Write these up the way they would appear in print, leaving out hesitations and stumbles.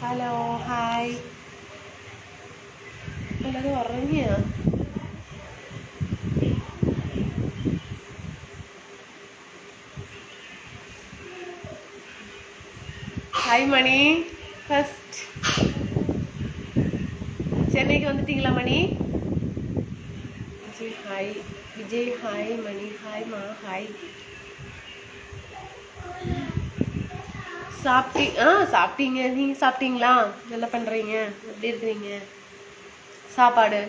Hello hi. എല്ലാവരും ഉറങ്ങിയോ? Hi மணி. First சென்னைக்கு வந்துட்டீங்களா Mani? Vijay hi. Vijay hi. Mani hi. மா ஹாய். சாப்பிட்டீங்க. நீங்கள் சாப்பிட்டீங்களா? என்ன பண்ணுறீங்க? எப்படி இருக்கிறீங்க? சாப்பாடு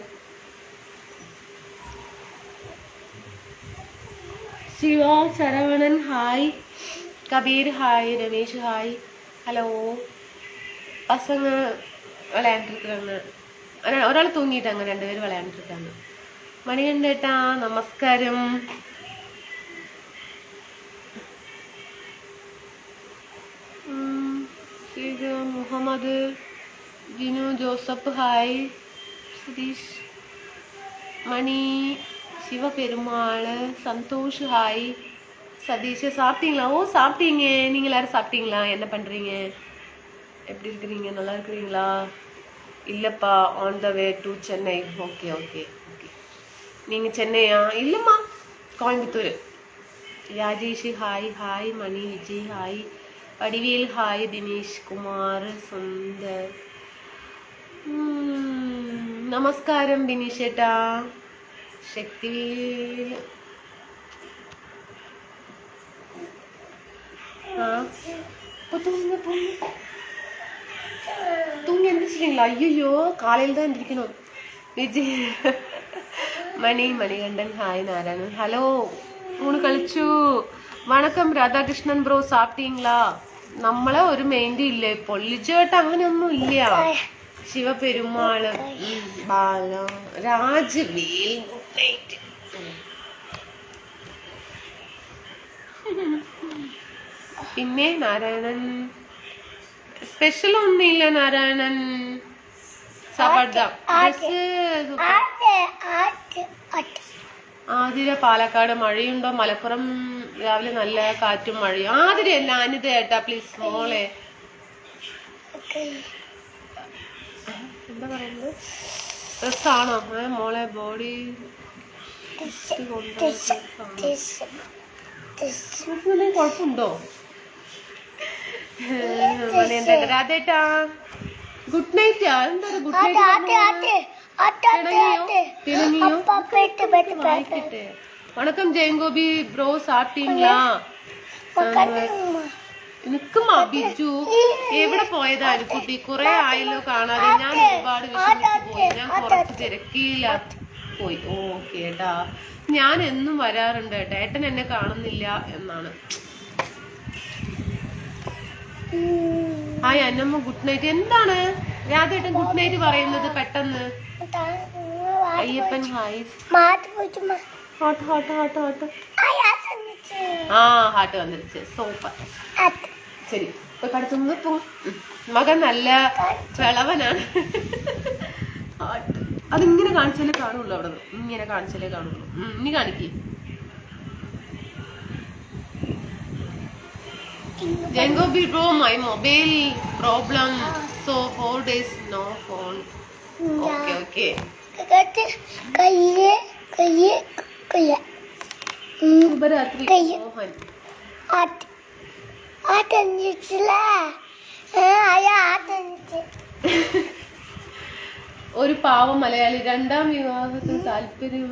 Siva Saravanan hi. Kabir hi. Ramesh hi. Hello. பசங்க விளையாண்டுருக்குறாங்க. ஒரு ஆள் தூங்கிட்டாங்க, 2 பேரும் விளையாண்டுருக்காங்க. மணிகண்டேட்டா நமஸ்காரம். Muhammad Jinu Joseph hi. Sudheesh Mani Sivaperumal Santhosh hi. Satheesh சாப்பிட்டீங்களா? ஓ சாப்பிட்டீங்க. நீங்கள் எல்லாரும் சாப்பிட்டீங்களா? என்ன பண்ணுறீங்க? எப்படி இருக்கிறீங்க? நல்லா இருக்கிறீங்களா? இல்லைப்பா, on the way to Chennai. Okay okay okay. நீங்கள் சென்னையா? இல்லைம்மா, கோயம்புத்தூர். ராஜேஷ் ஹாய். ஹாய் மணி. விஜய் ஹாய். வடிவேல் ஹாய். தினேஷ் குமார் சுந்தர் നമസ്കാരം ബിനീഷേട്ടാ. ശക്തിവേൽ தூங்கி எந்திரிச்சிட்டீங்களா? ஐயோ காலையில் தான் எந்திரிக்கணும். விஜய் மணி மணிகண்டன் ஹாய். நாராயணன் ஹலோ. 3 கழிச்சு. വണക്കം രാധാകൃഷ്ണൻ ബ്രോ, സാപ്പിട്ടീங்களா? നമ്മളെ ഒരു മെയിൻ്റെ ഇല്ല ഇപ്പോൾ. ലിജുവേട്ട അങ്ങനെയൊന്നും ഇല്ല. ശിവപെരുമാള്, ബാല, രാജവേൽ, ഗുഡ് നൈറ്റ്. പിന്നെ നാരായണൻ സ്പെഷ്യൽ ഒന്നുമില്ല. നാരായണൻ ആതിര പാലക്കാട് മഴയുണ്ടോ? മലപ്പുറം രാവിലെ നല്ല കാറ്റും മഴയും. ആതിരയല്ല, അനിത ഏട്ടാ പ്ലീസ്. മോളെ എന്താ പറയുന്നത്? ഡ്രസ്സാണോ മോളെ? ബോഡി കുഴപ്പമുണ്ടോ? രാധേട്ടാ ഗുഡ് നൈറ്റ്. എന്താ ഗുഡ് നൈറ്റ്? വണക്കം ജയങ്കോബി ബ്രോ, സാപ്പിട്ടീங்களா? നിക്കുമാ ബിജു. എവിടെ പോയതാ കുട്ടി? കുറെ ആയല്ലോ കാണാതെ. ഞാൻ ഒരുപാട് വിഷമിച്ചു പോയി. ഞാൻ കുറച്ച് തിരക്കിയില്ല പോയി. ഓക്കെ ഏട്ടാ, ഞാൻ എന്നും വരാറുണ്ട് ഏട്ടാ. ഏട്ടൻ എന്നെ കാണുന്നില്ല എന്നാണ്. Hi Annamma, good night. എന്താണ് രാധേട്ടൻ ഗുഡ് നൈറ്റ് പറയുന്നത് പെട്ടെന്ന്? Ayyappan hi. Hot hot hot hot. ആ ഹാട്ട് വന്നിരിച്ച്. സൂപ്പർ. ശരി, ഇപ്പൊ കടുത്തുനിന്ന് പോ. മകൻ നല്ല വിളവനാണ്. അതിങ്ങനെ കാണിച്ചാലേ കാണുള്ളൂ. അവിടെ നിന്ന് ഇങ്ങനെ കാണിച്ചാലേ കാണുള്ളൂ. ഇനി കാണിക്കേ. Jangobi bro, my mobile problem, so 4 days no phone. Okay okay. ശുഭരാത്രി മോഹൻ. ഒരു പാവം മലയാളി 2ാം വിവാഹത്തിന് താല്പര്യം.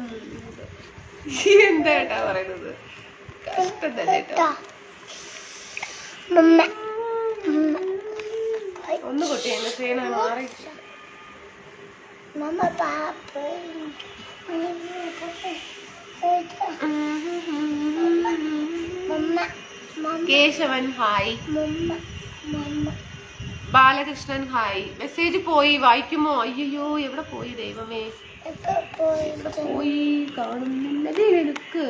എന്താ ഏട്ടാ പറയുന്നത്? കഷ്ടം തന്നെ ഏട്ടാ. ഒന്ന് കുട്ടി എന്നെ ചെയ്യണ മാറി. Keshavan hi. Balakrishnan hi. Message പോയി, വായിക്കുമോ? അയ്യോ എവിടെ പോയി ദൈവമേ? പോയി കാണുന്നില്ല. എനിക്ക്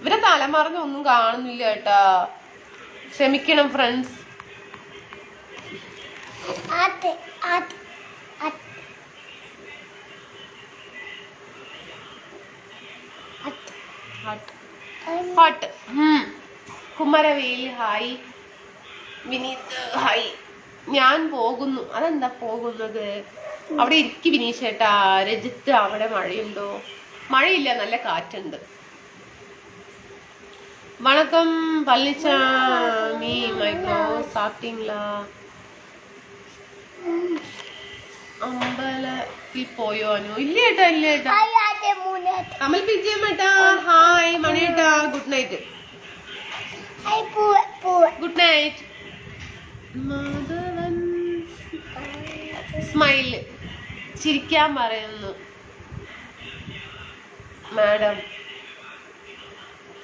ഇവരെ തലമറിഞ്ഞൊന്നും കാണുന്നില്ല കേട്ടാ. ക്ഷമിക്കണം friends. Kumaravel hi. Vineeth hi. ഞാൻ പോകുന്നു. അതെന്താ പോകുന്നത്? അവിടെ ഇരിക്കും വിനീഷേട്ടാ. രജിത്ത്, അവിടെ മഴയുണ്ടോ? മഴയില്ല, നല്ല കാറ്റുണ്ട്. വണക്കം പള്ളിച്ചാമി மைக்ரோ சாப்பிட்டீங்களா? അമ്പലത്തിൽ പോയോ അനു? ഇല്ല ഏട്ടാ, ഇല്ല ഏട്ടാ. കമൽ പിജിഎം ഏട്ടാ, ഹായ്. മണിയേട്ടാ, good night. Good night. Madhavan smile ചിരിക്കാൻ പറയുന്നു മാഡം.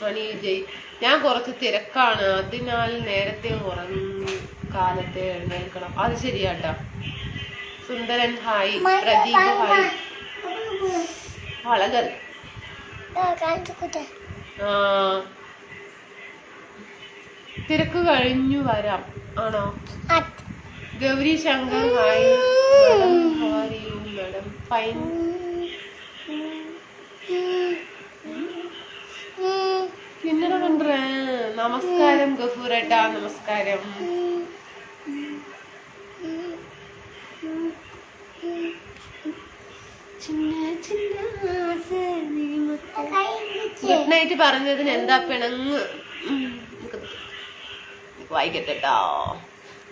മണി വിജയ്, ഞാൻ കുറച്ച് തിരക്കാണ്, അതിനാൽ നേരത്തെ ഉറങ്ങി കാലത്തെ എഴുന്നേൽക്കണം. അത് ശരിയാട്ടാ. സുന്ദരൻ ഹായ്. പ്രദീപ് ഹായ്. അളകൻ തിരക്ക് കഴിഞ്ഞു വരാം ആണോ? Gauri Shankar hi. Madam how are you? Madam fine. പിന്നീട് പண்ற. നമസ്കാരം ഗഫൂരേട്ടാ, നമസ്കാരം. ഗുഡ് നൈറ്റ് പറഞ്ഞതിന് എന്താ പിണങ്ങ്? വായിക്കട്ടെട്ടോ.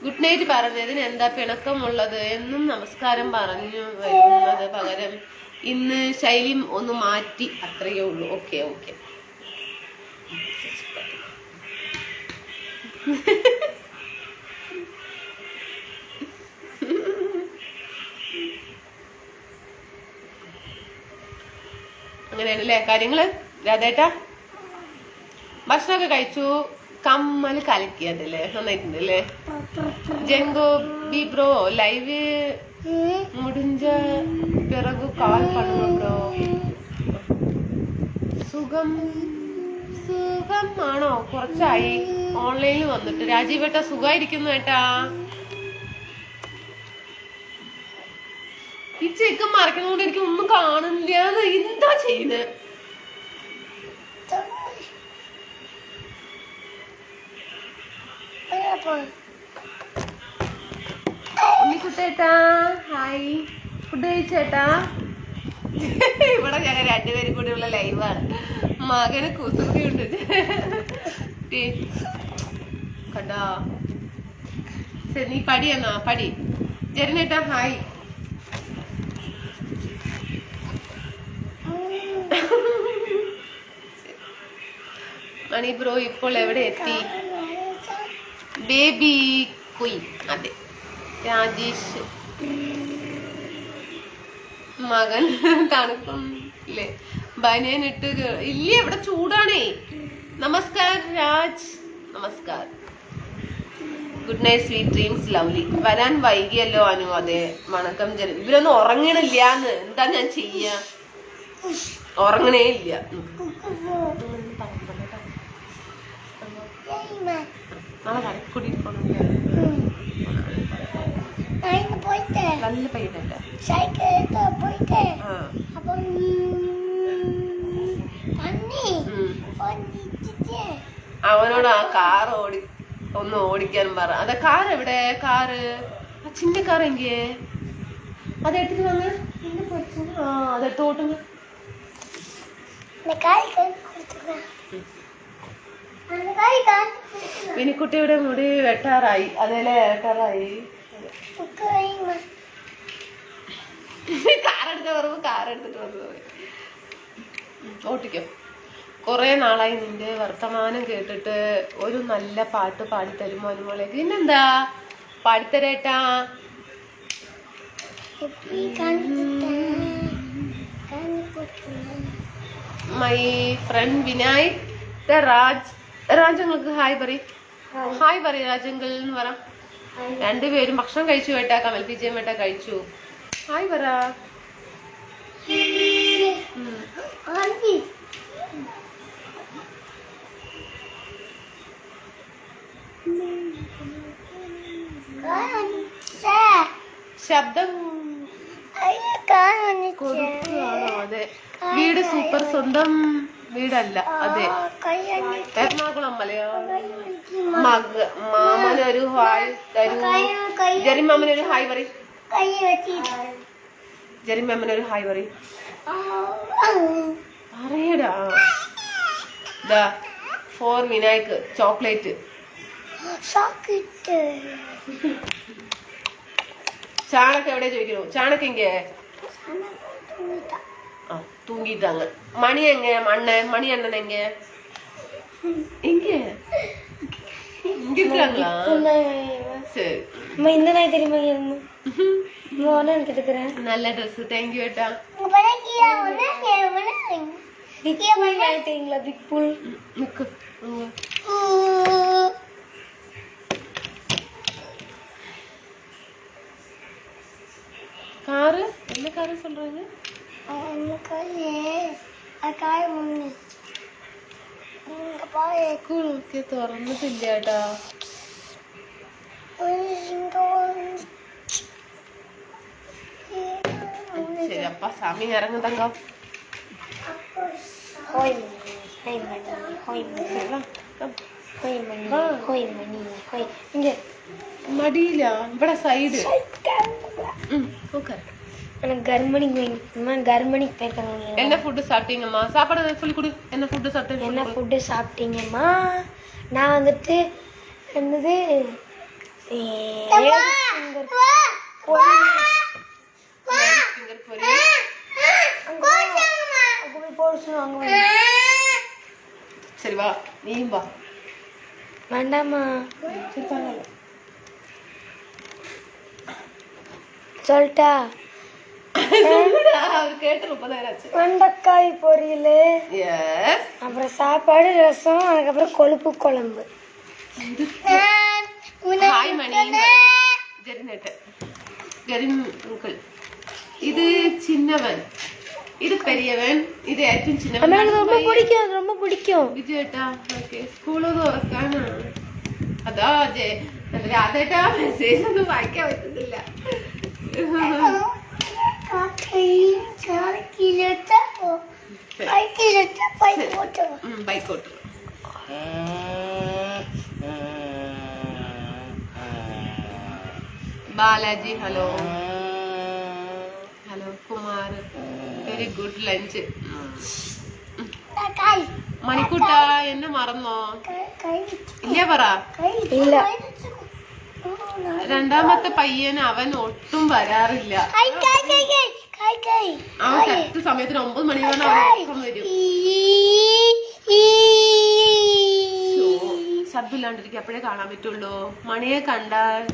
ഗുഡ് നൈറ്റ് പറഞ്ഞതിന് എന്താ പിണക്കമുള്ളത്? എന്നും നമസ്കാരം പറഞ്ഞു വരുന്നത് പകരം ഇന്ന് ശൈലി ഒന്ന് മാറ്റി, അത്രയേ ഉള്ളൂ. Okay okay. അങ്ങനെയാണല്ലേ കാര്യങ്ങള്. രാധേട്ടാ ഭക്ഷണമൊക്കെ കഴിച്ചു. കമ്മൽ കലക്കിയതല്ലേ, നന്നായിട്ടുണ്ടല്ലേ. ജെങ്കോ ബി ബ്രോ ലൈവ് മുടിഞ്ച പിറകു കാൽ പണുക ബ്രോ. സുഖം സുഖം ആണോ? കുറച്ചായി ഓൺലൈനിൽ വന്നിട്ട്. രാജീവേട്ട സുഖമായിരിക്കുന്നു ഏട്ടാ. ഈ ചെക്കൻ മറക്കുന്നതുകൊണ്ട് എനിക്ക് ഒന്നും കാണുന്നില്ല. എന്താ ചെയ്യുന്നത്? ഉണ്ണിക്കുട്ടേട്ടാ ഹായ്. ഫുഡ് കഴിച്ചേട്ടാ? ഇവിടെ ഞങ്ങൾ രണ്ടുപേരും കൂടി ഉള്ള ലൈവാണ്. മകന് കുസൃതിയുണ്ട് കണ്ടാ. ശരി, നീ പടി എന്നാ പടി. ജരനേട്ടാ ഹായ്. മണി ബ്രോ ഇപ്പോൾ എവിടെ എത്തി? Baby Queen. അതെ. രാജേഷ് മകൻ തണുക്കും ഇല്ലേ? ബനിയനിട്ട് ഇല്ല, ഇവിടെ ചൂടാണേ. നമസ്കാരം രാജ്, നമസ്കാരം. Good night sweet dreams lovely. വരാൻ വൈകിയല്ലോ അനു? അതെ. വണക്കം ജന. ഇവരൊന്നും ഉറങ്ങണില്ലാന്ന്. എന്താ ഞാൻ ചെയ്യാ? ഉറങ്ങണേ ഇല്ല. നാളെ കടക്കൂടി നല്ല പയ്യനല്ല. അവനോട് ആ കാർ ഒന്ന് ഓടിക്കാൻ പറ. അതെ, കാർ എവിടെ? കാറ് അച്ഛൻ്റെ കാർ എങ്കിയേ അതെടുത്തിട്ട് വന്ന്. ആ അതെടുത്ത് ഓട്ടുന്നു. വിനിക്കുട്ടിയുടെ മുടി വെട്ടാറായി. അതേലെ വെട്ടാറായി. കാറെടുത്ത് പറയുമ്പോ കാറെടുത്തിട്ട് വന്നു ഓട്ടിക്കോ. കൊറേ നാളായി നിന്റെ വർത്തമാനം കേട്ടിട്ട്. ഒരു നല്ല പാട്ട് പാടിത്തരുമോ അനുമോളെ? പിന്നെന്താ പാടിത്തരേട്ടാ. മൈ ഫ്രണ്ട് വിനായക് രാജങ്ങൾക്ക് ഹായ് പറയും. ഹായ് പറയും രാജങ്ങൾ എന്ന് പറ. രണ്ടുപേരും ഭക്ഷണം കഴിച്ചു കേട്ടാ. കമൽ പിജിഎം വേട്ടാ കഴിച്ചു. ഹായ് പറ. ശബ്ദം കൊടുക്കുകയാണോ? അതെ. വീട് സൂപ്പർ. സ്വന്തം വീടല്ല. അതെ, എറണാകുളം മലയോ. മാമനൊരു ഹായ് തരൂ. ജെറിമാമനൊരു ഹായ് പറയും. ജെറിമാമനൊരു ഹായ് പറയും. പറയടാ. ദാ ഫോർ വിനായക്ക് ചോക്ലേറ്റ്. ചാണക്ക് എവിടെ ചോദിക്കണു? ചാണക്ക് എങ്കേ? തൂങ്ങിട്ടാங்க. மணி எங்க? மணி அண்ணன் எங்க? எங்க இங்க இருக்காங்களா? சரி. இந்த நாய் தெரியுமா? நல்ல ட்ரெஸ். தேங்க்யூ ஏட்டா. பிக் புல். காரு என்ன காரு சொல்றாங்க? തുറന്നിട്ടില്ല കേട്ടാ. ശരി, അപ്പ സമയം ഇറങ്ങുതങ്ക. മടിയില്ല, ഇവിടെ സൈഡ്. என்ன ஃபுட் சாப்பிட்டீங்கம்மா? சாப்பாடு சொல்லி கொடு. என்ன ஃபுட் சாப்பிட்டீங்க? என்ன ஃபுட் சாப்பிட்டீங்கம்மா? நான் வந்துட்டு என்னது சரி வா, நீயும் வா. வேண்டாமா, சொல்லிட்டா? வெண்டைக்காய் பொரியல், அப்புறம் சாப்பாடு, ரசம், அதுக்கப்புறம் கொழுப்பு குழம்பு. இது சின்னவன், இது பெரியவன், இது ഏറ്റവും ചിന്നവൻ. ரொம்ப பிடிக்கும், ரொம்ப பிடிக்கும். വിജയേട്ടാ സ്കൂള് തുറക്കാനാ. അതാ അതേട്ടാ മെസ്സേജ് ഒന്നും വായിക്കാൻ പറ്റുന്നില്ല. ബൈക്കോട്ട്. Balaji hello. Hello Kumar, very good lunch. മണിക്കൂട്ടാ എന്നെ മറന്നോ? ഇല്ല പറ. ഇല്ല, രണ്ടാമത്തെ പയ്യൻ അവൻ ഒട്ടും വരാറില്ല. അവൻ കറക്റ്റ് സമയത്തിന് 9 മണി വരെ അവൻ വരും. ശബ്ദമില്ലാണ്ടിരിക്കും, അപ്പോഴേ കാണാൻ പറ്റുള്ളൂ. മണിയെ കണ്ടാൽ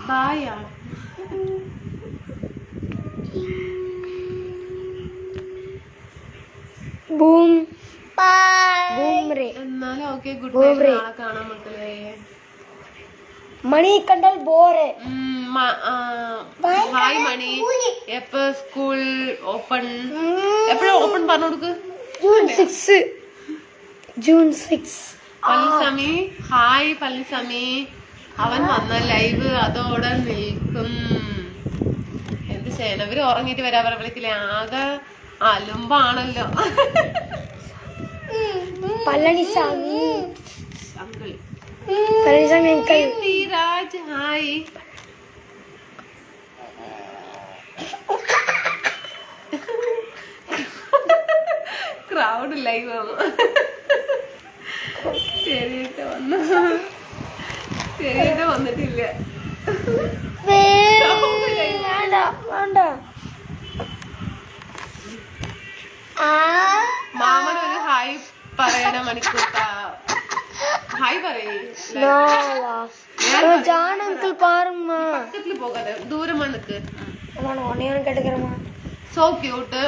ബായാ. ബൂം എന്നാലും ഓക്കെ, ഗുഡ് നൈറ്റ്. നാളെ കാണാം മക്കളെ. മണി കണ്ടാൽ ബോറ്. ഹായ് മണി, എപ്പ സ്കൂൾ ഓപ്പൺ? എപ്പോഴാ ഓപ്പൺ പറഞ്ഞു കൊടുക്ക്. ജൂൺ 6. പളനിസ്വാമി ഹായ്. പളനിസ്വാമി അവൻ വന്ന ലൈവ് അതോടെ നിൽക്കും. എന്ത് ചെയ്യണം, ഇവര് ഉറങ്ങിട്ട് വരാൻ പറഞ്ഞില്ലേ. ആകെ അലുമ്പാണല്ലോ. Palaniswami uncle. Palaniswami uncle. Neeraj hi. Crowd live ആണ്. ശരിയായിട്ട് വന്നിട്ടില്ല. മാമനൊരു ഹായ് പറയണ മണിക്കൂട്ട. ഹായ് പറയേ. പക്കത്തില് പോകാതെ ദൂരമാ നിക്ക്. So cute.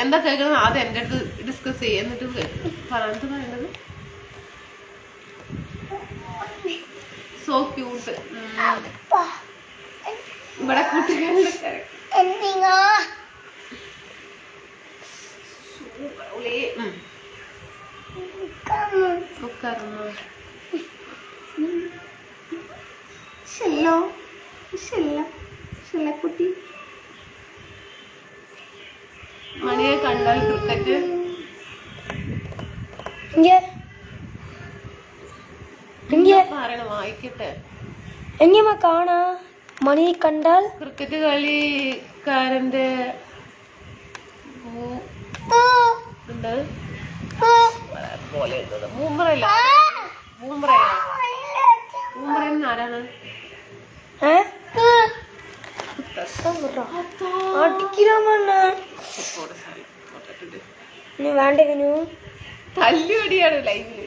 എന്താ കേൾക്കുന്നത് ആദ്യം എന്റെ അടുത്ത് ഡിസ്കസ് ചെയ്യ, എന്നിട്ട് പറഞ്ഞിട്ട് വേണ്ടത്. So cute. ഇവിടെ കുട്ടികളുടെ കുട്ടി. മണിയെ കണ്ടാൽ ക്രിക്കറ്റ് പറയണ വായിക്കട്ടെ. എങ്ങനെ കാണാ മണിയെ കണ്ടാൽ? ക്രിക്കറ്റ് കളിക്കാരന്റെ ആരാണ്? വേണ്ടതിനു തല്ലുപടിയാണ് ലൈവില്.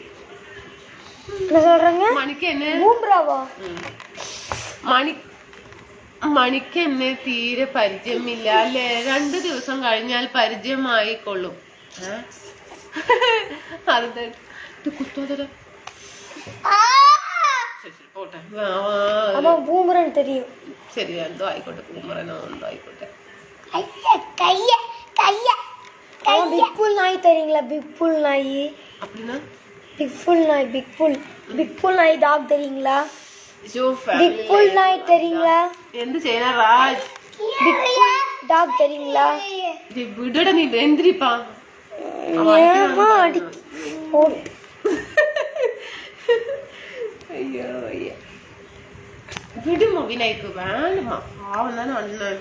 മണിക്ക് എന്നെ തീരെ പരിചയമില്ല അല്ലേ? 2 ദിവസം കഴിഞ്ഞാൽ പരിചയമായിക്കൊള്ളും. കുത്തോതര ശരി, എന്തോ ആയിക്കോട്ടെ. പൂമറനോ എന്തോ ആയിക്കോട്ടെ. பிக்புல் நாய் தெரியுங்களா? பிக்புல் நாய் அப்படின்னா பிக்புல் நாய் டாக் தெரியுங்களா? பிக்புல் நாய் தெரியுங்களா? എന്ത് ചെയ്യണ രാജ്? பிக்புல் டாக் தெரியுங்களா? விடுடா நீ எந்திரிப்பா. ஐயோ ஐயா விடுமா விநாயக்கு, வேணுமா? பாவம் தானே அண்ணன்.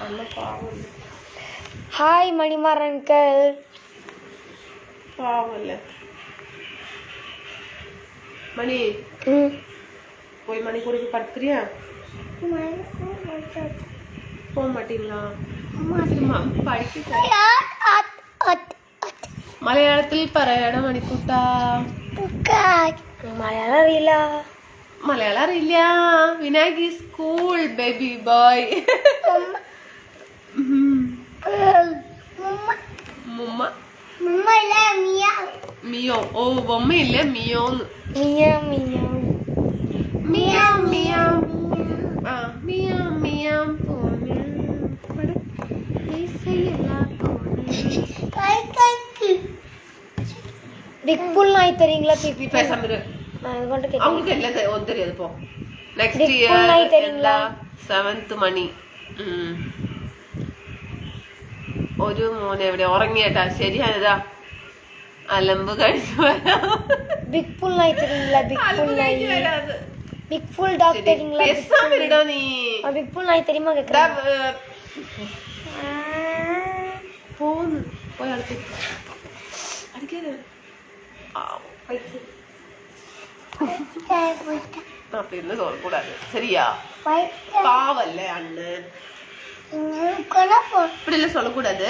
அண்ணன் பாவம். Hi Manimaran uncle. பாவம் இல்ல மணி. போய் மணி கூட படுத்துறியா? போக மாட்டீங்களா? മലയാളത്തിൽ പറയണ മണിക്കൂട്ടാ. മലയാളം അറിയില്ല. മലയാളം അറിയില്ല. Vinayak school baby boy. Meow. ഓ ബൊമ്മയില്ല, മിയോന്ന്. பிக்புல் நாய் தெரியுங்களா? அவங்களுக்கு எல்லாம் தெரியாது. போ நெக்ஸ்ட் இயர் தெரியுங்களா? 7th മണി. ഒരു മോനെ എവിടെ ഉറങ്ങിയേട്ടാ? ശരിയായതാ, അലമ്പ് കഴിച്ചു വരാം. பிக்புல் நாய் தெரியுங்களா? பிக்புல் நாய். பிக்புல் டாக் தெரியுங்களா? பேசாமடா நீ. பிக்புல் நாய் தெரியுமா கேக்குறேன். போன் போய் அடிக்க அடிக்காத. அப்படின்னு சொல்லக்கூடாது சரியா? பாவல்ல அண்ணன், இப்படி எல்லாம் சொல்லக்கூடாது.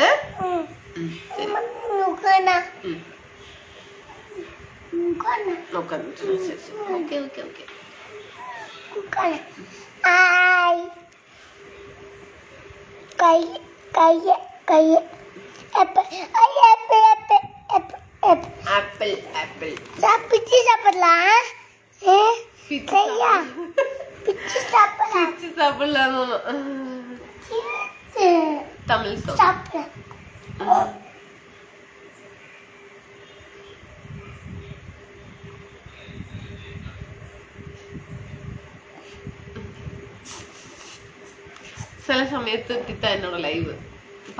ஆப்பிள் ஆப்பிள் பிச்சு சாப்பிடலாம். பிச்சு சாப்பிடலாம். தமிழ் சாப்பிட. சில சமயத்து இப்படித்தான் என்னோட லைவ்.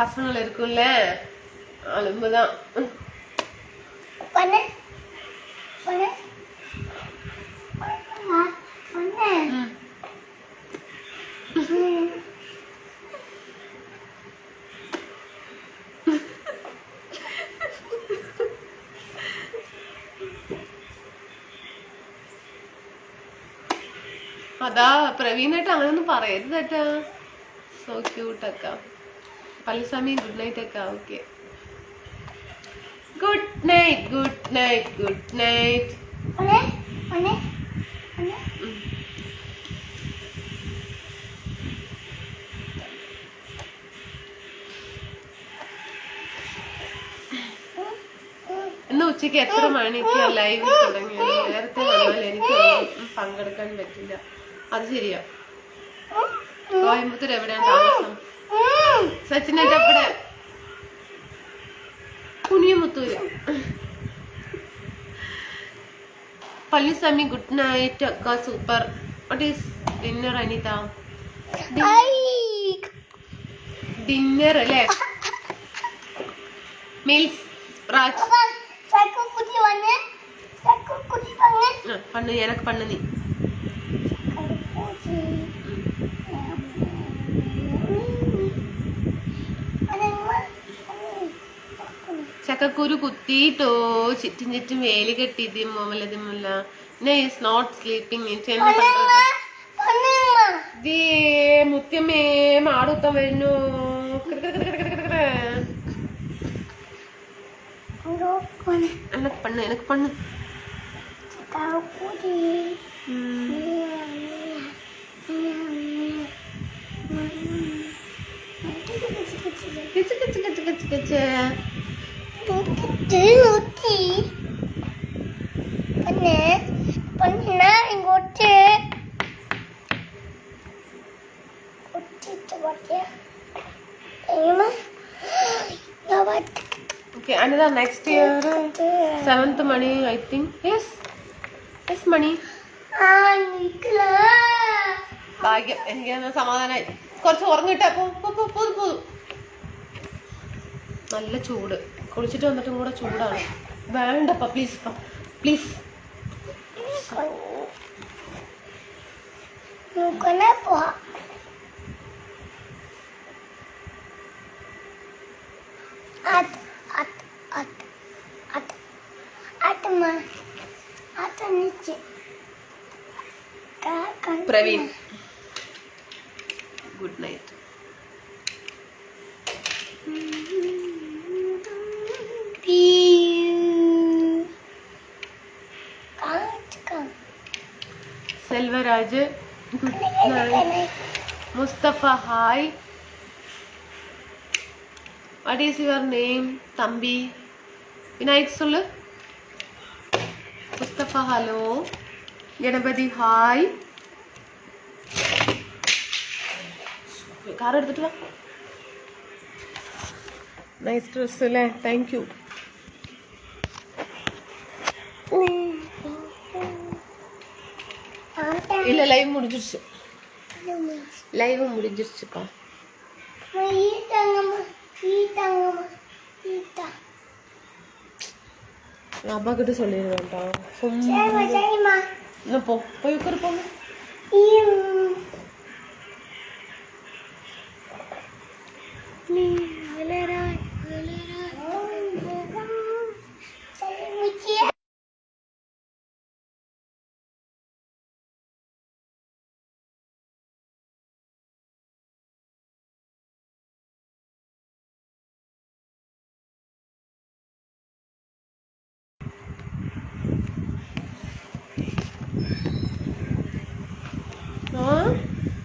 பசங்கள் இருக்கும்ல, அலும்புதான். അതാ പ്രവീണായിട്ട് അങ്ങനൊന്നും പറയരുത് കേട്ടാ. സോ ക്യൂട്ട് അക്ക. പള്ളിസ്വാമി ഗുഡ് നൈറ്റ് അക്ക. Okay, good night good night good night. ഇന്ന് ഉച്ചക്ക് എത്ര മണിക്ക് ലൈവ് തുടങ്ങിയത്? നേരത്തെ വന്നാൽ എനിക്ക് പങ്കെടുക്കാൻ പറ്റില്ല. അത് ശരിയാ. കോയമ്പത്തൂർ എവിടെയാണ് താമസം? സച്ചിനേട്ട അവിടെ കുനിയമുത്തൂര്. പള്ളിസ്വാമി ഗുഡ് നൈറ്റ് അക്ക. Super. What is dinner Anitha? Dinner അല്ലേ? மீல்ஸ் ராஜ் பண்ணு எனக்கு பண்ணு நீ ചക്കക്കുരു കുത്തിയിട്ടോ ചുറ്റും ചുറ്റും വേലി കെട്ടിയത് മോമലതുമല്ല is not sleeping മുത്യമ്മേ മാടുത്തം വരുന്നു எனக்கு பண்ணு எனக்கு பண்ணு கிச்சு கிச்சு கிச்சு கிச்சு கிச்சு ഇങ്ങോട്ട് okay another next year 7th mani I think yes mani ഭാഗ്യം എനിക്ക് സമാധാനായി കുറച്ച് ഉറങ്ങിട്ടെ പോ നല്ല ചൂട് കുളിച്ചിട്ട് വന്നിട്ടും കൂടെ ചൂടാണ് വേണ്ടപ്പ please please Praveen good night Selvaraj good night Mustafa hi what is your name തമ്പി വിനായക് സുള്ളു Mustafa hello Ganapathi hi car എടുത്തിട്ട് വാ നൈസ് ഡ്രസ് അല്ലേ താങ്ക് യു இல்ல லைவ் முடிஞ்சிருச்சு முடிஞ்சிருச்சுப்பா அப்பா கிட்ட சொல்லிடுவேன்டா என்ன போய் உட்காரு போங்க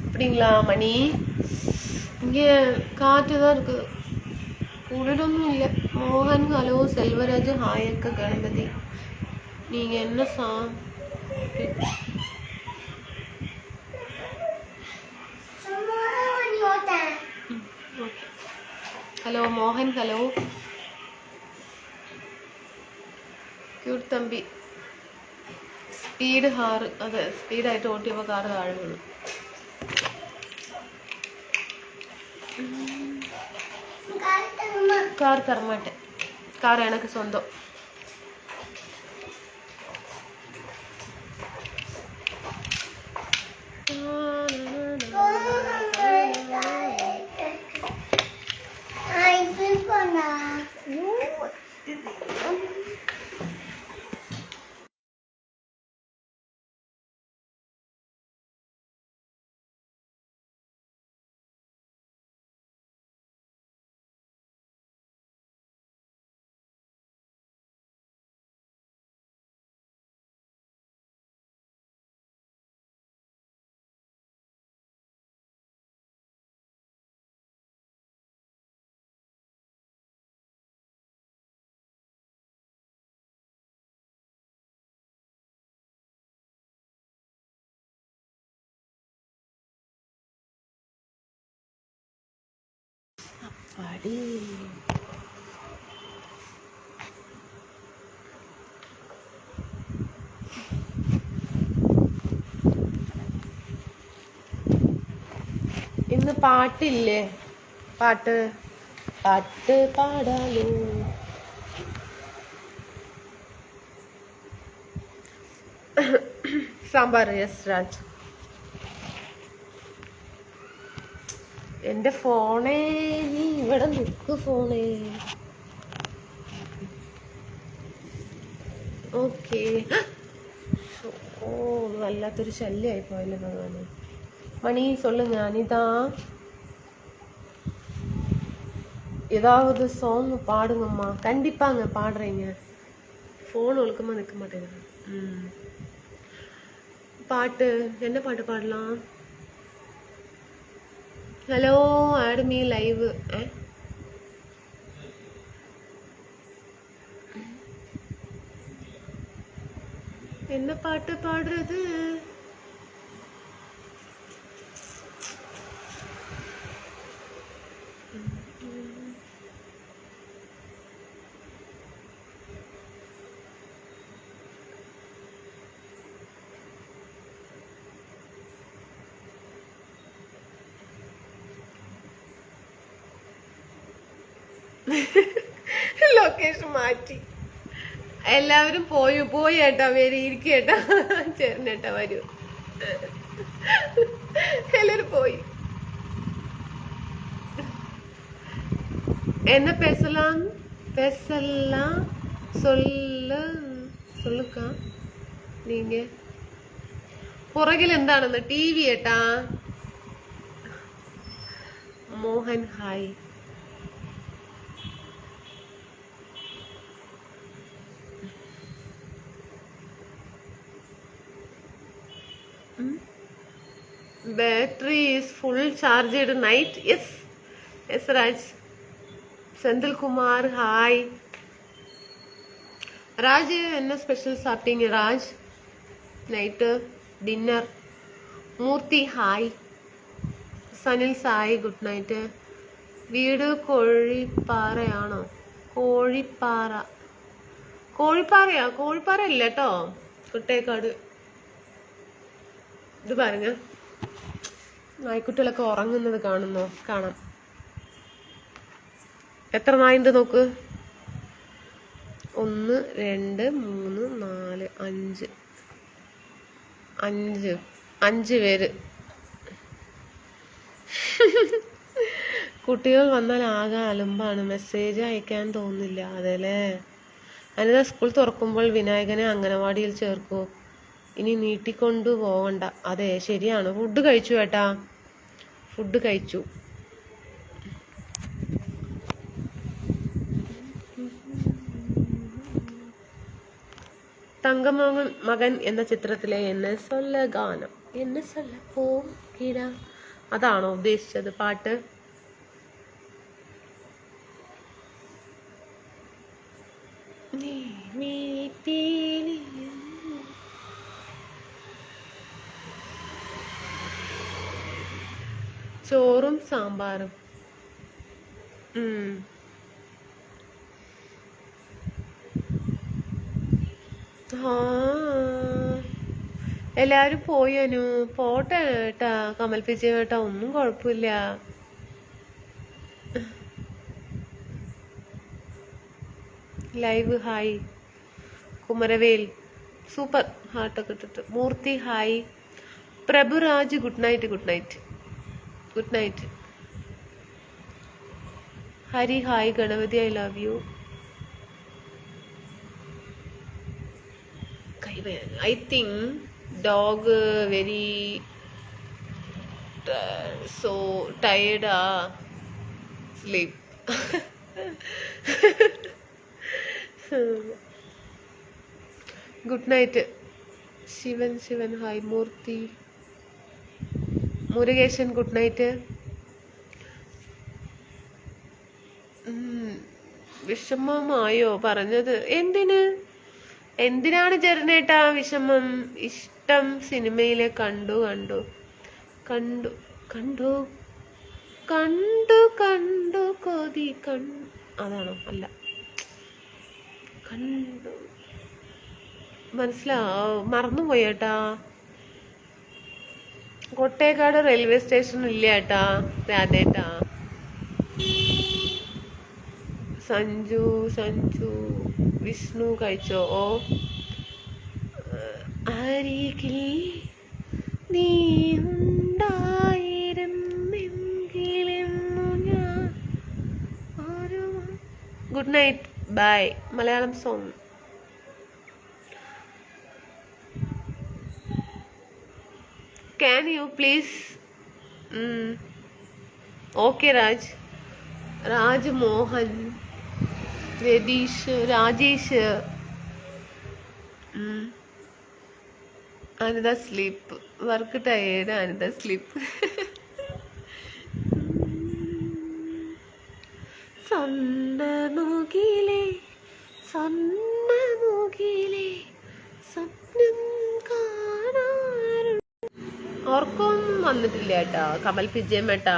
அப்படிங்களா மணி இங்கே காற்று தான் இருக்குது குளிரொன்றும் இல்லை மோகன் ஹலோ செல்வராஜ் ஹாயக்க கணபதி நீங்கள் என்ன ഹലോ മോഹൻ ഹലോ ക്യൂട്ട് തമ്പി സ്പീഡ് അതെ സ്പീഡായിട്ട് ഓട്ടിയപ്പോൾ കാറ് താഴെ വീണു കാർ തരമാട്ടെ കാർ എനക്ക് സ്വന്തം അടി ഇന്ന് പാട്ടില്ലേ പാട്ട് പാടാലോ സാമ്പാർ. യെസ് രാജ്. എന്റെ ഫോണേ, നീ ഇവിടെ നിൽക്ക് ഫോണേ. ഓക്കെ. ഓ, വല്ലാത്തൊരു ശല്യമായി പോയല്ലോ ഭഗവാനെ. மணி சொல்லுங்க. அனிதா, ஏதாவது சாங் பாடுங்கம்மா. கண்டிப்பாங்க பாடுறீங்க. ஃபோன் ஒழுக்கமா நிற்க மாட்டேங்குது. பாட்டு என்ன பாட்டு பாடலாம்? Hello, add me live. என்ன பாட்டு பாடுறது? ലൊക്കേഷൻ മാറ്റി. എല്ലാവരും പോയി ഏട്ടാ. വരി ഇരിക്കേട്ടാ. ചേർന്നേട്ടാ വരൂ. എല്ലാരും പോയി. என்ன பேசலாம் சொல்லுக்கா. நீங்க പുറകിൽ എന്താണെന്ന്? TV ഏട്ടാ. Mohan hi. battery is full charged night. Yes Raj. Senthil Kumar hi. Raj, enna special shopping Raj? Night dinner. Murthy hi. Sanil Sai good night. വീട് കോഴിപ്പാറയാണോ? കോഴിപ്പാറ ഇല്ല കേട്ടോ. കുട്ടേക്കാട്. ഇത് പാരുங்க, നായ്ക്കുട്ടികളൊക്കെ ഉറങ്ങുന്നത് കാണാം. എത്ര നായുണ്ട് നോക്ക്. 1 2 3 4 5 പേര്. കുട്ടികൾ വന്നാൽ ആകെ അലമ്പാണ്. മെസ്സേജ് അയക്കാൻ തോന്നില്ല. അതെല്ലേ. അനിത, സ്കൂൾ തുറക്കുമ്പോൾ വിനായകനെ അംഗനവാടിയിൽ ചേർക്കൂ. ഇനി നീട്ടിക്കൊണ്ടു പോകണ്ട. അതെ, ശരിയാണ്. ഫുഡ് കഴിച്ചു ഏട്ടാ. ഫുഡ് കഴിച്ചു. തങ്കമകൻ എന്ന ചിത്രത്തിലെ എന്നെ സൊല്ല ഗാനം. എന്നെ സൊല്ല പോകിട, അതാണോ ഉദ്ദേശിച്ചത് പാട്ട്? ചോറും സാമ്പാറും. എല്ലാരും പോയനു. പോട്ടെ ഏട്ടാ. കമൽ പിച്ചേ ഏട്ടാ, ഒന്നും കുഴപ്പമില്ല. Live hi. കുമരവേൽ സൂപ്പർ ഹാർട്ടൊക്കെ ഇട്ടിട്ട്. Murthy hi. Prabhuraj good night. Hari hi. Ganapathi I love you. I think dog very so tired. Sleep. Good night. Shivan hi. Murthy Murugeshan good night. വിഷമമായോ പറഞ്ഞത്? എന്തിനാണ് ജെറിനേട്ടാ വിഷമം? ഇഷ്ടം സിനിമയിലെ കണ്ടു കൊതി അതാണോ? അല്ല, കണ്ടു മറന്നുപോയേട്ടാ. കൊട്ടേക്കാട് റെയിൽവേ സ്റ്റേഷൻ ഇല്ല ഏട്ടാ. രാധേട്ടാ. സഞ്ജു വിഷ്ണു കഴിച്ചോ? ഓ അരികിൽ നീ ഉണ്ടായിരുന്നെങ്കിലെന്നു ഞാൻ. Good night, bye. Malayalam song. Can you please? Okay, Raj Mohan, Radish, Rajesh. Another sleep. Work tired. Another sleep. സന്നമുകിലേ സന്നമുകിലേ സ്വപ്നം കാണാറുണ്ട്. ഓർക്കൊന്നും വന്നിട്ടില്ല കേട്ടാ കമൽ പിജയമേട്ടാ.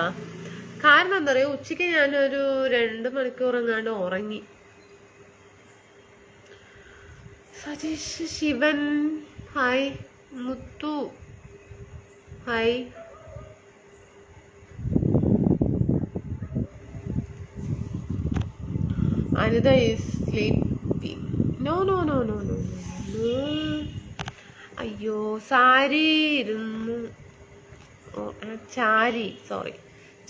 കാരണം എന്താ പറയുക, ഉച്ചയ്ക്ക് ഞാനൊരു 2 മണിക്കൂർ എങ്ങാണ്ട് ഉറങ്ങി. Sajeesh Sivan hi. Muthu hi. Anitha is sleeping. No no no no no no. അയ്യോ സാരി ഇരുന്നു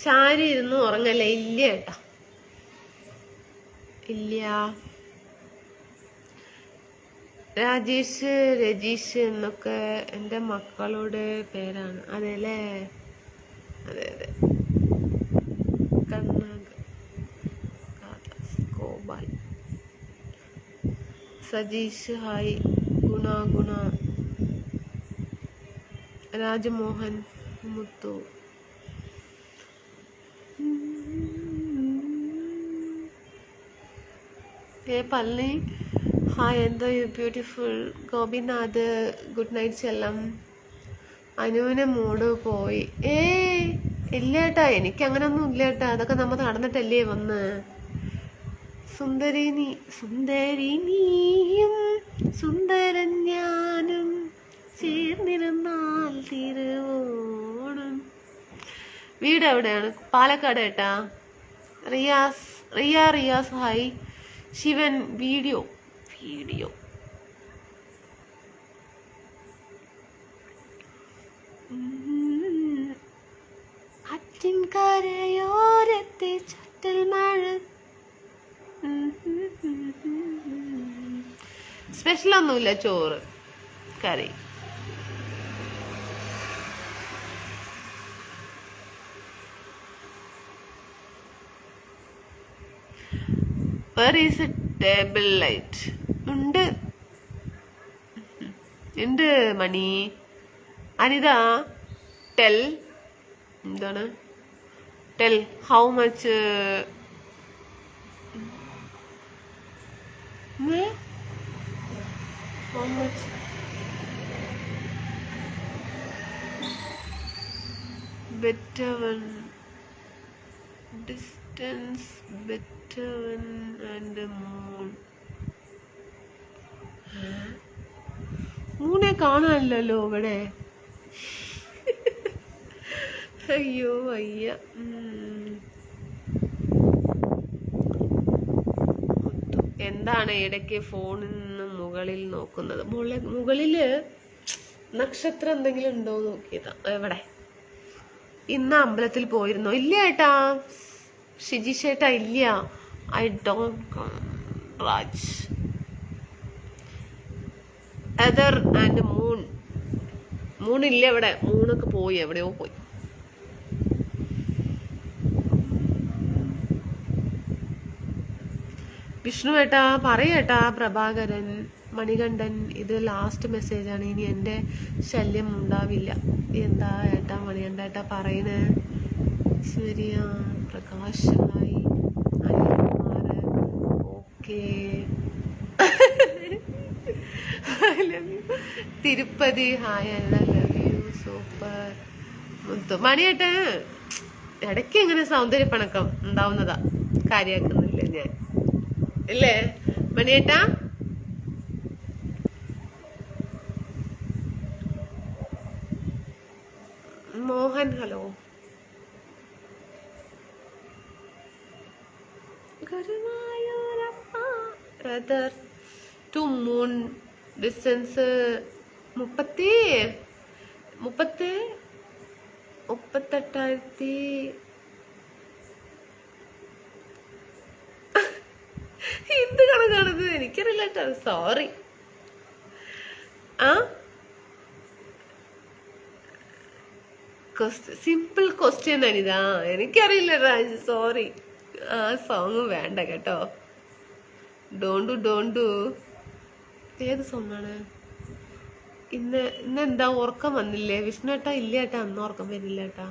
ചാരി ഇരുന്നു ഉറങ്ങല്ലേ? ഇല്ല കേട്ടാ, ഇല്ല. രാജേഷ് രജീഷ് എന്നൊക്കെ എൻ്റെ മക്കളുടെ പേരാണ്. അതെ അല്ലേ? അതെ അതെ. ഗോപാൽ സജീഷ് ഹായ്. ഗുണ രാജമോഹൻ മുത്തു. പള്ളി ഹായ്. എന്താ you beautiful. Gopinath good night ചെല്ലം. അനുവിനെ മൂഡ് പോയി. ഇല്ല ഏട്ടാ, എനിക്ക് അങ്ങനൊന്നും ഇല്ല ഏട്ടാ. അതൊക്കെ നമ്മൾ നടന്നിട്ടല്ലേ വന്ന്. സുന്ദരി നീയും സുന്ദരൻ ഞാനും ചേർന്നിരുന്നാൽ തിരുവോണം. വീട് എവിടെയാണ്? പാലക്കാട് ഏട്ടാ. റിയാസ് ഹായ്. ശിവൻ വീഡിയോ അറ്റിൻകരയോരത്തെ ചട്ടൽ മഴ. സ്പെഷ്യൽ ഒന്നുമില്ല, ചോറ് കറി. Where is a table light? ഉണ്ട് മണി. അനിത ടെൽ. എന്താണ് tell how much? How much? Better one. Distance better one and moon. മൂണെ കാണാനില്ലല്ലോ ഇവിടെ. അയ്യോ അയ്യ. എന്താണ് ഇടയ്ക്ക് ഫോണിൽ നിന്ന് മുകളിൽ നോക്കുന്നത്? മുകളില് നക്ഷത്രം എന്തെങ്കിലും ഉണ്ടോ നോക്കിയതാ. എവിടെ? ഇന്ന് അമ്പലത്തിൽ പോയിരുന്നോ? ഇല്ല ഏട്ടാ. ഷിജീഷ് ഏട്ടാ ഇല്ല. I don't Raj. Eder and moon ഇല്ല ഇവിടെ. മൂണൊക്കെ പോയി, എവിടെയോ പോയി. വിഷ്ണു ഏട്ടാ പറയേട്ടാ. പ്രഭാകരൻ മണികണ്ഠൻ ഇത് ലാസ്റ്റ് മെസ്സേജാണ്. ഇനി എൻ്റെ ശല്യം ഉണ്ടാവില്ല. എന്താ ഏട്ടാ മണികണ്ഠ ഏട്ടാ പറയണേ? ശരിയാ. Prakash hi. Anilkumar okay. Tirupati hi. Love you. Super Muthu. മണിയേട്ടാ ഇടയ്ക്ക് ഇങ്ങനെ സൗന്ദര്യപ്പണക്കം ഉണ്ടാവുന്നതാ, കാര്യാക്കുന്നില്ല ഞാൻ ഇല്ലേ മണിയേട്ടാ? Mohan hello. Brother to moon distance മുപ്പത്തി 38,000 എന്ത് കണക്കാണത് എനിക്കറിയില്ല കേട്ടോ, സോറി. ആ സിമ്പിൾ ക്വസ്റ്റ്യൻ അനിതാ, എനിക്കറിയില്ല രാജ്, സോറി. ആ സോങ് വേണ്ട കേട്ടോ. ഡോണ്ടു ഏത് സോങ്ങാണ്? ഇന്നെന്താ ഉറക്കം വന്നില്ലേ വിഷ്ണു ഏട്ടാ? ഇല്ല ഏട്ടാ, അന്ന് ഉറക്കം വരുന്നില്ല ഏട്ടാ.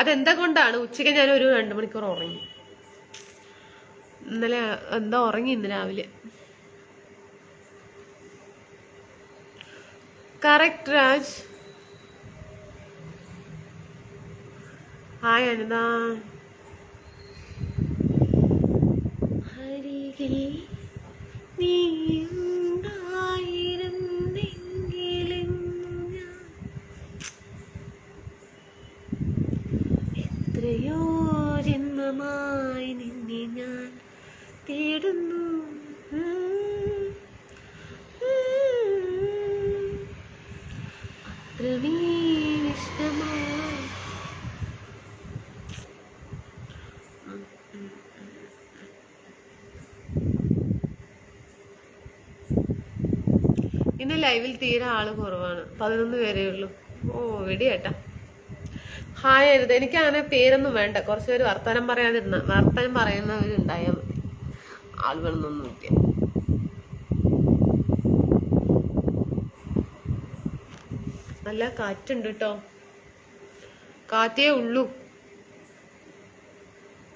അതെന്താ കൊണ്ടാണ്? ഉച്ചയ്ക്ക് ഞാൻ ഒരു 2 മണിക്കൂർ ഉറങ്ങി ഇന്നലെ. എന്താ ഉറങ്ങി ഇന്ന് രാവിലെ. കറക്റ്റ് രാജ്. ഹായ് അനിത. അരികിൽ നീയുണ്ടായിരുന്നെങ്കിലും ഞാൻ എത്രയോ ജന്മമായി നിന്നെ ഞാൻ തേടുന്നു. അത്രമേ ഇഷ്ടമായി. ഇന്ന് ലൈവിൽ തീരെ ആള് കുറവാണ്, 11 പേരേ ഉള്ളൂ. ഓ വെടിയേട്ടാ. ഹായ് അരുത്, എനിക്ക് അങ്ങനെ പേരൊന്നും വേണ്ട. കുറച്ച് പേര് വർത്തമാനം പറയുന്നവരുണ്ടായാൽ മതി, ആളുകളൊന്നും ഇല്ല. നല്ല കാറ്റുണ്ട് കേട്ടോ, കാറ്റേ ഉള്ളൂ.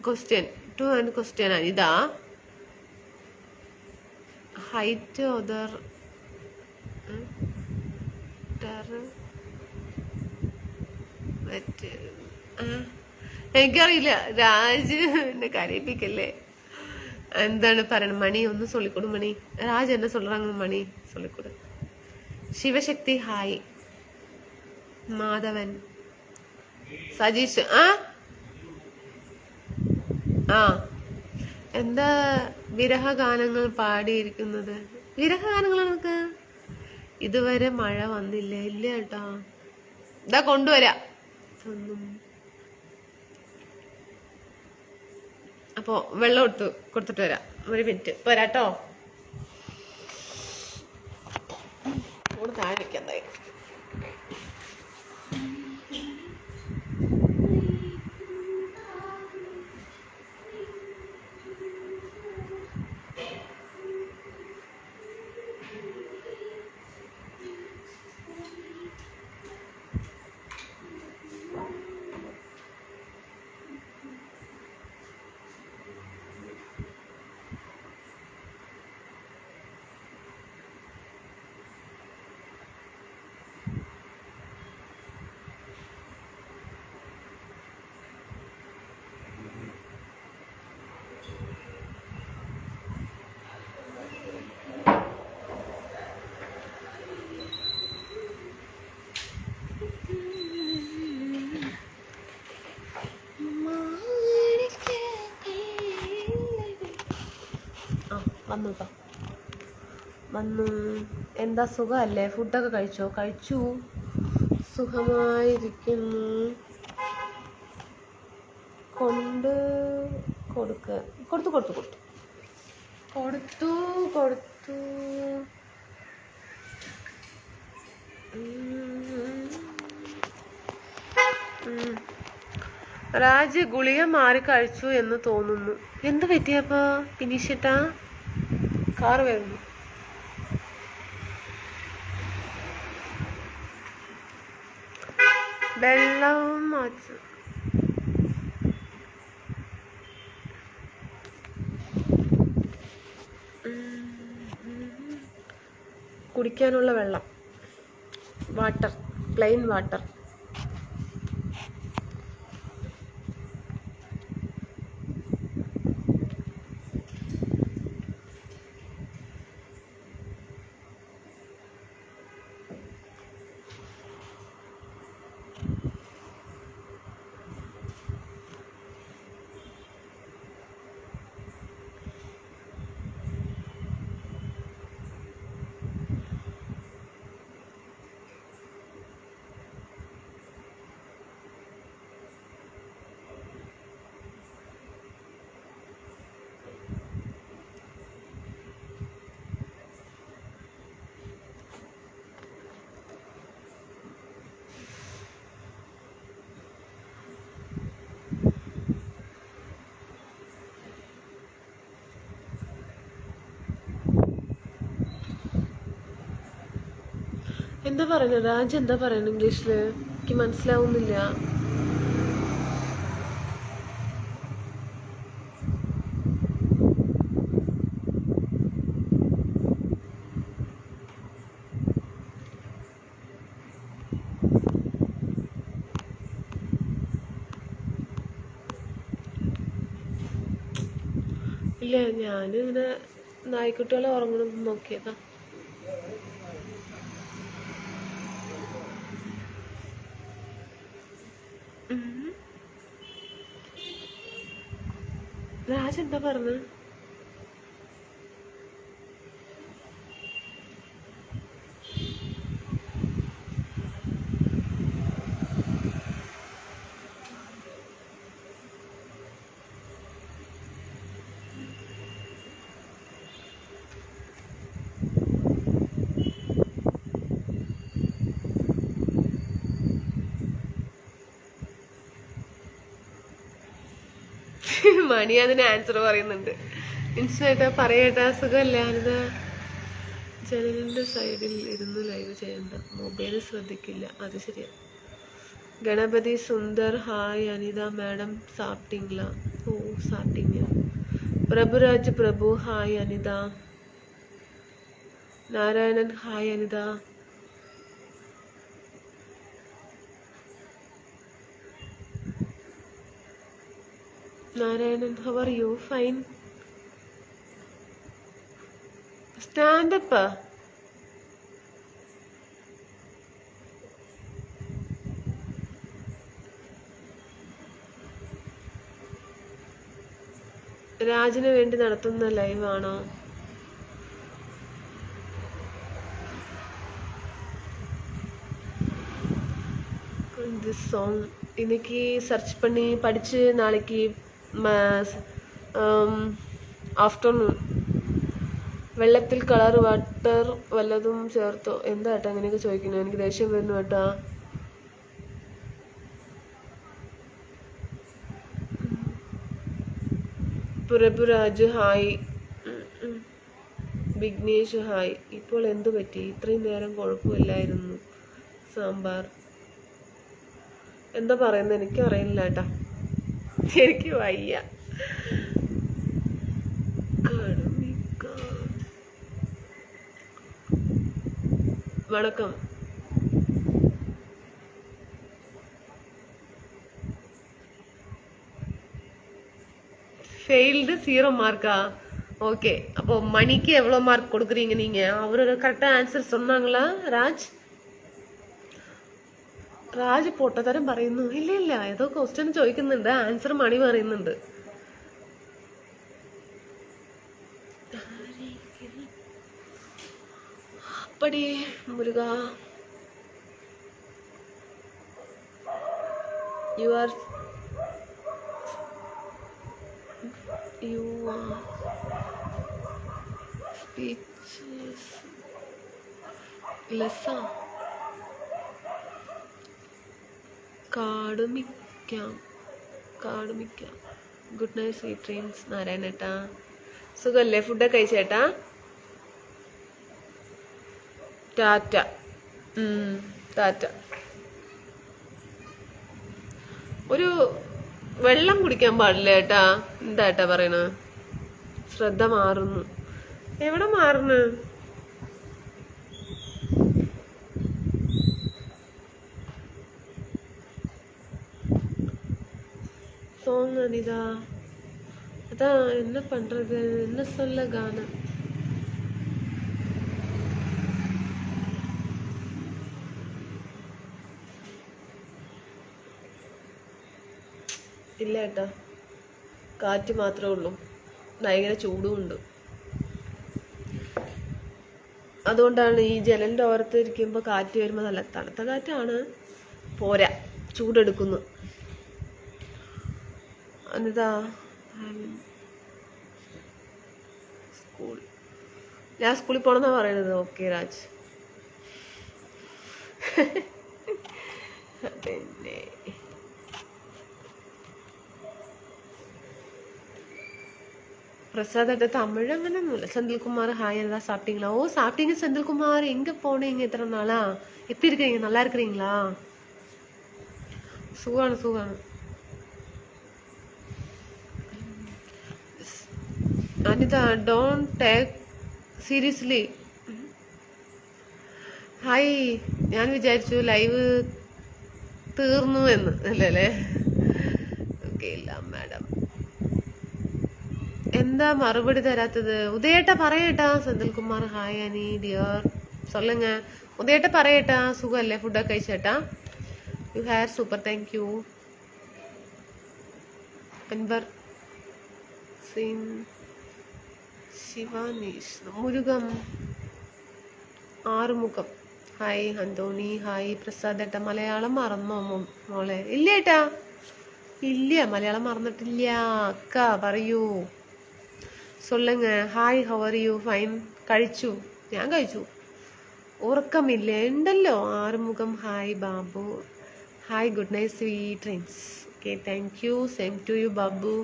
ക്വസ്റ്റ്യൻ ഇതാ. ഹൈറ്റ് ഓതർ എനിക്കറിയില്ല രാജ്, എന്നെ കരയിപ്പിക്കല്ലേ. എന്താണ് പറയണ മണി? ഒന്ന് ചൊല്ലിക്കൊടു മണി. രാജ് എന്നെ சொல்றாங்க മണി, ചൊല്ലിക്കൊടു. ശിവശക്തി ഹായ്. മാധവൻ, സജീഷ്. എന്താ വിരഹഗാനങ്ങൾ പാടിയിരിക്കുന്നത്? വിരഹഗാനങ്ങൾ നമുക്ക് ഇതുവരെ മഴ വന്നില്ല. ഇല്ല കേട്ടാ, ഇതാ കൊണ്ടുവരാ. അപ്പോ വെള്ളം കൊടുത്തിട്ട് വരാം. 1 മിനിറ്റ് പോരാട്ടോ. താഴെ വെക്കാതായി. വന്നു. എന്താ സുഖമല്ലേ? ഫുഡൊക്കെ കഴിച്ചു. സുഖമായിരിക്കുന്നു. കൊടുത്തു. രാജ് ഗുളിക മാറി കഴിച്ചു എന്ന് തോന്നുന്നു. എന്ത് പറ്റിയപ്പോ പിന്നീഷേട്ടാ? കാറ് വരുന്നു. വെള്ളം മാച്ചു. കുടിക്കാനുള്ള വെള്ളം, വാട്ടർ, പ്ലെയിൻ വാട്ടർ. എന്താ പറയുന്നത് രാജ്? എന്താ പറയുന്നത് ഇംഗ്ലീഷില്? എനിക്ക് മനസ്സിലാവുന്നില്ല. ഇല്ല, ഞാനിങ്ങനെ നായ്ക്കുട്ടികളെ ഉറങ്ങണം നോക്കിയതാ. രാജ് എന്താ പറഞ്ഞത്? മണി അതിന് ആൻസർ പറയുന്നുണ്ട്. ഇൻസ്റ്റേട്ടാ പറയേട്ടാ, സുഖമല്ലേ അനിത? ജനലിന്റെ സൈഡിൽ ഇരുന്ന് ലൈവ് ചെയ്യണ്ട, മൊബൈൽ ശ്രദ്ധിക്കില്ല. അത് ശരിയാ. ഗണപതി സുന്ദർ ഹായ് അനിത മാഡം സാപ്പിട്ടിங்களா? ഓ സാപ്പിട്ടിங்க. Prabhuraj Prabhu hi Anitha. Narayanan hi Anitha. Narayanan, how are you? Fine. Stand up. രാജിന് വേണ്ടി നടത്തുന്ന ലൈവ് ആണോ? ദിസ് സോങ് இன்னைக்கு சர்ச் பண்ணி படிச்சு நாளைக்கு ആഫ്റ്റർനൂൺ വെള്ളത്തിൽ കളർ വാട്ടർ വല്ലതും ചേർത്തോ? എന്താ ഏട്ടാ അങ്ങനെയൊക്കെ ചോദിക്കുന്നു? എനിക്ക് ദേഷ്യം വരുന്നു ഏട്ടാ. പ്രഭുരാജ് ഹായ്. വിഘ്നേഷ് ഹായ്. ഇപ്പോൾ എന്തു പറ്റി? ഇത്രയും നേരം കുഴപ്പമില്ലായിരുന്നു. സാമ്പാർ എന്താ പറയുന്നത് എനിക്കറിയില്ല ഏട്ടാ, എനിക്ക് വയ്യ. വണക്കം. ஃபெயில்டு 0 மார்க்கா? ஓகே, அப்போ மணிக்கு எவ்வளோ மார்க் கொடுக்குறீங்க நீங்க? அவரு கரெக்டாக ஆன்சர் சொன்னாங்களா രാജ്? രാജ് പൊട്ടത്തരം പറയുന്നു. ഇല്ല ഇല്ല, ഏതോ ക്വസ്റ്റ്യൻ ചോദിക്കുന്നുണ്ട്, ആൻസർ മണി പറയുന്നുണ്ട്. അപ്പടി Muruga, you are speechless. Lessa കാടുമിക്കാം. Good night sweet dreams. നാരായണേട്ടാ സുഖല്ലേ? ഫുഡൊക്കെ കഴിച്ചേട്ടാ? ടാറ്റ. ടാറ്റ. ഒരു വെള്ളം കുടിക്കാൻ പാടില്ല ഏട്ടാ. എന്താ ഏട്ടാ പറയണ? ശ്രദ്ധ മാറുന്നു. എവിടെ മാറുന്നു? സോങ് അനിതാ, அதான் என்ன பண்றது, என்ன சொல்ல கானம். ഇല്ല ഏട്ടാ, കാറ്റ് മാത്രമേ ഉള്ളൂ, ഭയങ്കര ചൂടും ഉണ്ട്. അതുകൊണ്ടാണ് ഈ ജനലിൻ്റെ ഓരത്ത് ഇരിക്കുമ്പോൾ കാറ്റ് വരുമ്പോൾ നല്ല തണുത്ത കാറ്റാണ്, പോരാ ചൂടെടുക്കുന്നു. അനിതാ സ്കൂൾ, ഞാൻ സ്കൂളിൽ പോകണമെന്നാ പറയുന്നത്. ഓക്കെ രാജ്. പിന്നെ பிரசாத் தமிழ் അങ്ങനെയൊന്നുമില്ല. செந்தில்குமார் ஹாய், நல்லா சாப்பிட்டீங்களா? ஓ சாப்பிட்டீங்க செந்தில்குமார். எங்க போனீங்க இத்தனை நாளா? எப்படி இருக்கீங்க? நல்லா இருக்கிறீங்களா? சுகானு சுகானு. Anitha don't take seriously. Hi, ഞാൻ വിചാരിച്ചു ലൈവ് തീർന്നു എന്ന്. അല്ലേ? ഓക്കെ ഇല്ല മാഡം. എന്താ മറുപടി തരാത്തത്? ഉദയേട്ടാ പറയട്ടാ. Senthilkumar hi Ani dear. சொல்லுங்க ഉദയേട്ടാ പറയട്ടാ. സുഖല്ലേ? ഫുഡൊക്കെ കഴിച്ചേട്ടാ? You hair super, thank you. Anwar സിൻ Shivaneesh Murukam Arumugam hi. Anthony hi. Prasad ഏട്ടാ മലയാളം മറന്നോ മോളെ? ഇല്ല ഏട്ടാ, ഇല്ല മലയാളം മറന്നിട്ടില്ല. അക്ക പറയൂ. சொல்லுங்க hi, how are you? Fine. കഴിച്ചു, ഞാൻ കഴിച്ചു. ഉറക്കമില്ലേ? ഉണ്ടല്ലോ. Arumugham hi. Babu hi, good night sweet dreams. Okay, thank you. Same to you Babu.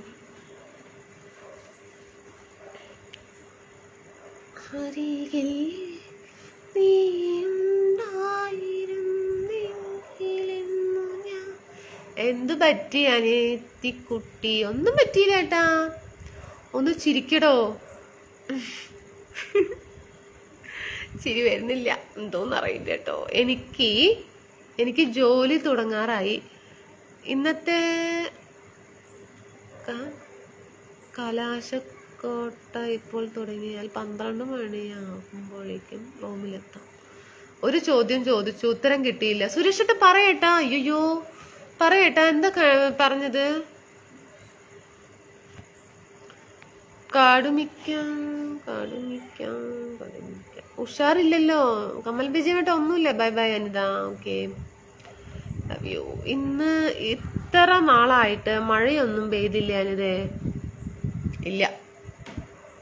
അരികിൽ നീണ്ടായിരുന്നെങ്കിലെന്നു ഞാൻ. എന്തു പറ്റി അനിയത്തിക്കുട്ടി? ഒന്നും പറ്റിയില്ല ഏട്ടാ. ഒന്ന് ചിരിക്കടോ. ചിരി വരുന്നില്ല, എന്തോന്നറിയില്ല കേട്ടോ. എനിക്ക് ജോലി തുടങ്ങാറായി. ഇന്നത്തെ കലാശക്കോട്ട ഇപ്പോൾ തുടങ്ങിയാൽ 12 മണിയാകുമ്പോഴേക്കും റൂമിലെത്താം. ഒരു ചോദ്യം ചോദിച്ചു, ഉത്തരം കിട്ടിയില്ല. സുരേഷേട്ട പറയട്ടാ. അയ്യോ പറയട്ടാ. എന്താ പറഞ്ഞത്? കാടുമിക്കാം. ഉഷാറില്ലല്ലോ. കമൽ വിജയമായിട്ട് ഒന്നുമില്ല. Bye bye Anitha. Okay, love you. ഇന്ന് ഇത്ര നാളായിട്ട് മഴയൊന്നും പെയ്തില്ല അനിതേ. ഇല്ല,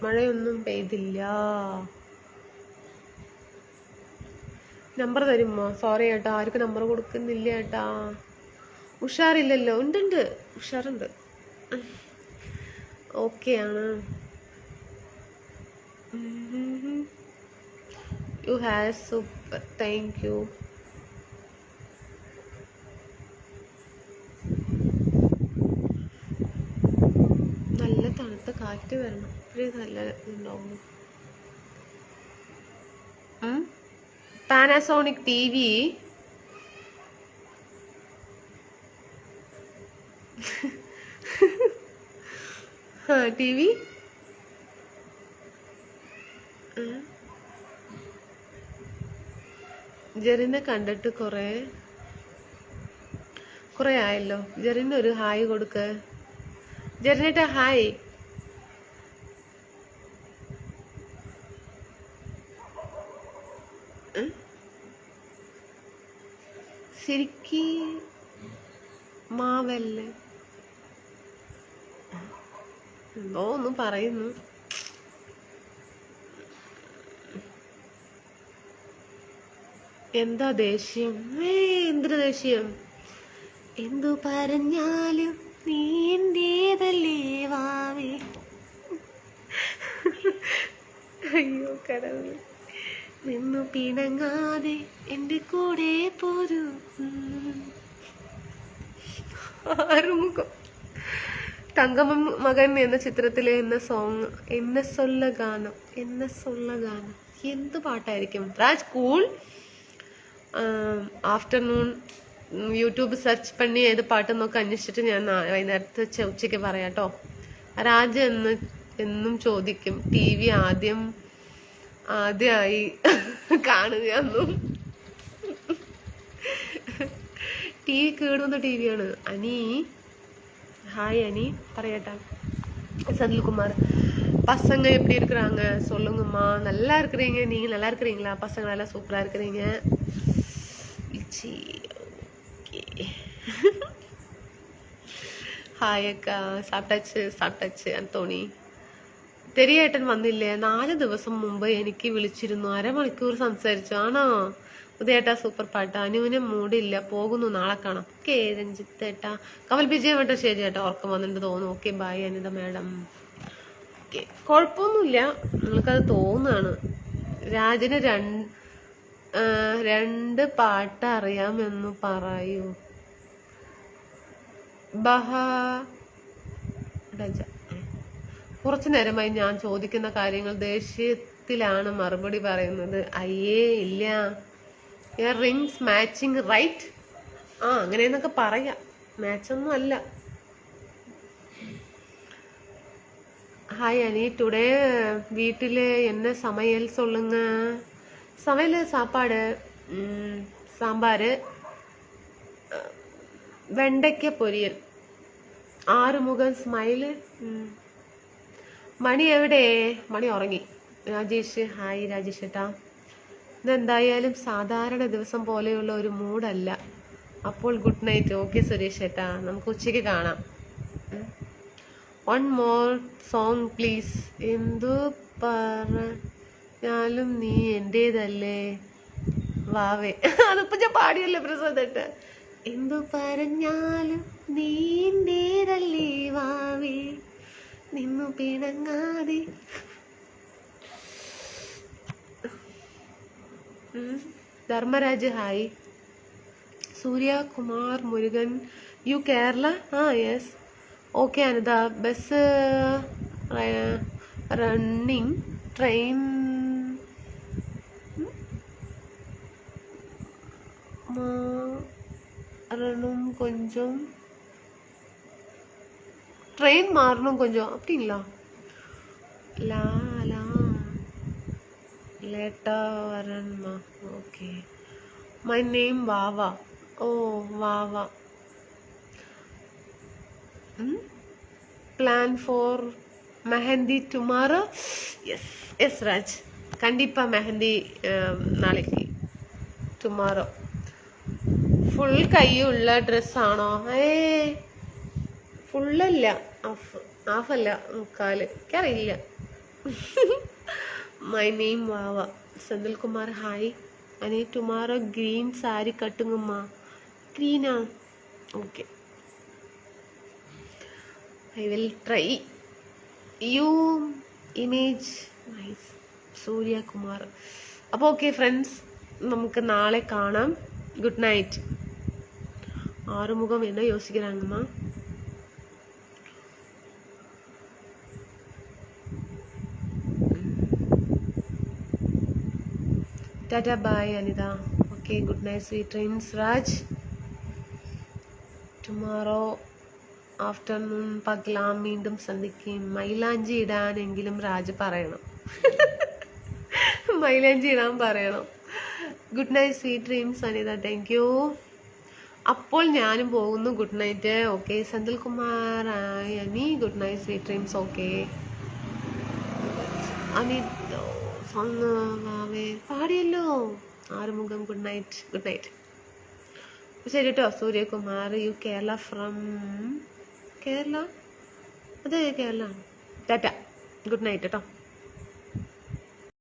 മഴയൊന്നും പെയ്തില്ല. നമ്പർ തരുമോ? സോറി ഏട്ടാ, ആർക്കും നമ്പർ കൊടുക്കുന്നില്ല ഏട്ടാ. ഉഷാറില്ലല്ലോ. ഉണ്ട്, ഉഷാറുണ്ട്. ഓക്കെ ആണ്. You have super, thank U. നല്ല തണുത്ത കാറ്റ് വരണം. ഇത്രയും നല്ല ഉണ്ടാവും. Panasonic TV. TV ജെറിനെ കണ്ടിട്ട് കുറെ ആയല്ലോ. ജെറിന് ഒരു ഹായ് കൊടുക്ക. ജെറിനേട്ട ഹായ്. ശരിക്ക് മാവല്ലേ? എന്തോ ഒന്നും പറയുന്നു. എന്താ ദേഷ്യം? എന്തൊരു ദേഷ്യം? എന്തു പറഞ്ഞാലും നീ എന്റേതല്ലേ വാവേ. അയ്യോ കടവുളെ, നിന്നു പിണങ്ങാതെ എന്റെ കൂടെ പോരൂ. ആറുമുഖം. തങ്കമ മകൻ എന്ന ചിത്രത്തിലെ എന്ന സോങ് എന്നെ സൊല്ല ഗാനം. എന്ത് പാട്ടായിരിക്കും? Raj cool. Afternoon YouTube search പണി ഏത് പാട്ടെന്നൊക്കെ അന്വേഷിച്ചിട്ട് ഞാൻ വൈകുന്നേരത്തെ ഉച്ചയ്ക്ക് പറയാം കേട്ടോ. രാജ് എന്നും ചോദിക്കും TV ആദ്യമായി കാണുകയെന്നും. TV കേടുന്ന TV-യാണ്. അനി ஹாய் அனி பரையட்டா. செந்தில்குமார் பசங்க எப்படி இருக்கிறாங்க சொல்லுங்கம்மா. நல்லா இருக்கிறீங்க. நீங்க நல்லா இருக்கிறீங்களா? பசங்க நல்லா சூப்பரா இருக்கிறீங்க. ഹായ് അക്ക. സാപ്പിട്ടാച്ച് അന്തോണി. തെരിയേട്ടൻ വന്നില്ലേ? 4 ദിവസം മുമ്പ് എനിക്ക് വിളിച്ചിരുന്നു. 1/2 മണിക്കൂർ സംസാരിച്ചു. ആണോ? ഉദയേട്ടാ സൂപ്പർ പാട്ടാ. അനുവിന് മൂടില്ല, പോകുന്നു, നാളെ കാണാം. ഓക്കെ രഞ്ജിത്തേട്ടാ. കമൽ വിജയം ഏട്ടാ ശരി ഏട്ടാ, ഉറക്കം വന്നിട്ട് തോന്നുന്നു. Okay bye Anitha madam. കുഴപ്പമൊന്നുമില്ല, നിങ്ങൾക്കത് തോന്നാണ്. രാജന് രണ്ട് പാട്ട് അറിയാമെന്ന് പറയൂ. കുറച്ചു നേരമായി ഞാൻ ചോദിക്കുന്ന കാര്യങ്ങൾ ദേഷ്യത്തിലാണ് മറുപടി പറയുന്നത്. അയ്യേ ഇല്ല. Rings matching right. അങ്ങനെയെന്നൊക്കെ പറയാം, മാച്ചൊന്നും അല്ല. ஹாய் அனி, டுடே வீட்டில் என்ன சமையல் சொல்லுங்க. சமையல் சாப்பாடு சாம்பார், വെണ്ടയ്ക്ക പൊരിയൽ. ആറുമുഖം സ്മൈല്. മണി എവിടെ? മണി ഉറങ്ങി. രാജേഷ്, ഹായ് രാജേഷ് ഏട്ടാ. ഇതെന്തായാലും സാധാരണ ദിവസം പോലെയുള്ള ഒരു മൂഡല്ല. അപ്പോൾ ഗുഡ് നൈറ്റ്. ഓക്കെ സുരേഷ് ഏട്ടാ, നമുക്ക് ഉച്ചയ്ക്ക് കാണാം. One more song please. എന്തു പറഞ്ഞാലും നീ എൻ്റേതല്ലേ വാവേ. അതിപ്പോ ഞാൻ പാടിയല്ലേ പ്രസാദേട്ട. എന്തു പറഞ്ഞാലും നീ എൻ്റേതല്ലേ വാവേ, നിന്നു പിണങ്ങാതെ. Dharmaraj, hi. Surya Kumar Murugan, you Kerala? Yes. Okay Anitha. Bus running, train மாறணும் கொஞ்சம், ட்ரெயின் மாறணும் கொஞ்சம் அப்படிங்களா? லாலா லேட்டா வரணுமா? ஓகே. மை நேம் வாவா. ஓ வாவா. Plan for mehndi tomorrow? Yes yes Raj, கண்டிப்பா மெஹந்தி நாளைக்கு, ടുമാറോ. ഫുൾ കൈയുള്ള ഡ്രസ്സാണോ? ഫുള്ളല്ല, ഹാഫല്ല, മുക്കാല്. എനിക്കറിയില്ല. My name Vava. Senthilkumar, hi. Ani tomorrow green sari കട്ടുങ്ങുമ്മ. ഗ്രീനാ? Okay, I will try. You image nice. Suryakumar. അപ്പോൾ ഓക്കെ ഫ്രണ്ട്സ്, നമുക്ക് നാളെ കാണാം. Good night. ஆறுமுகம் என்ன யோசிக்கிறாங்கம்மா? Tata bye Anitha. Okay, good night, sweet dreams. Raj, tomorrow afternoon பார்க்கலாம், மீண்டும் சந்திக்கும். മൈലാഞ്ചി ഇടാനെങ്കിലും രാജ് പറയണം. മൈലാഞ്ചി ഇടാൻ പറയണം. Good night, sweet dreams Anitha. Thank you. അപ്പോൾ ഞാനും പോകുന്നു. Good night. Okay. Senthilkumar, Ani good night, sweet dreams. Okay. Anitha song പാടിയല്ലോ. Arumugam, good night. Good night. ശരി കേട്ടോ. Suryakumar, you Kerala from? കേരള? അതെ കേരള. ടാറ്റ, ഗുഡ് നൈറ്റ് കേട്ടോ.